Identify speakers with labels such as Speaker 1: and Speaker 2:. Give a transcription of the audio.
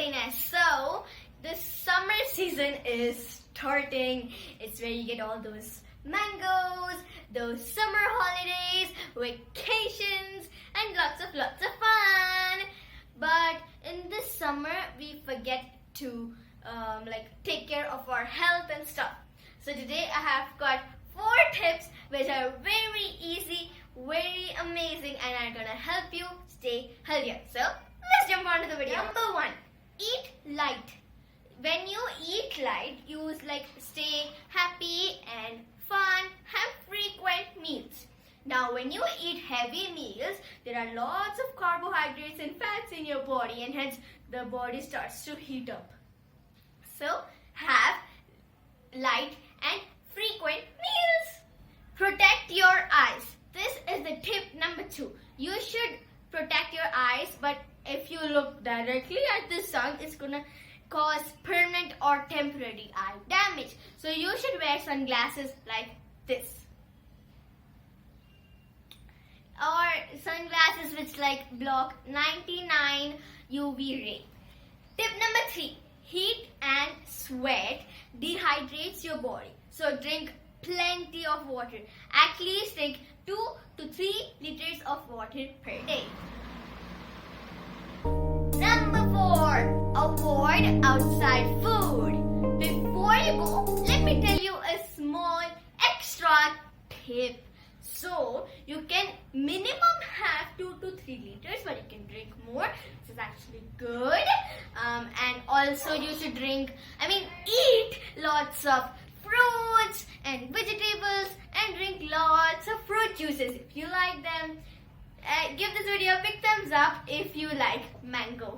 Speaker 1: StudyNest. So the summer season is starting. It's where you get all those mangoes, those summer holidays, vacations, and lots of fun. But in this summer, we forget to take care of our health and stuff. So today I have got 4 tips which are very easy, very amazing, and are gonna help you stay healthier. So let's jump on to the video. Number 1, eat light. When you eat light, you stay happy and fun, have frequent meals. Now when you eat heavy meals, there are lots of carbohydrates and fats in your body, and hence the body starts to heat up. So have light and frequent meals. Protect your eyes. This is the tip number 2. You should protect your eyes, but if you look directly at the sun, it's gonna cause permanent or temporary eye damage. So you should wear sunglasses like this, or sunglasses which block 99 UV ray. Tip number 3, heat and sweat dehydrates your body. So drink plenty of water. At least drink 2 to 3 liters of water per day. Number 4, avoid outside food. Before you go, let me tell you a small extra tip. So you can minimum have 2 to 3 liters, but you can drink more. This is actually good. And also you should eat lots of fruits and vegetables, and drink lots of fruit juices if you like them. Give this video a big thumbs up if you like mango.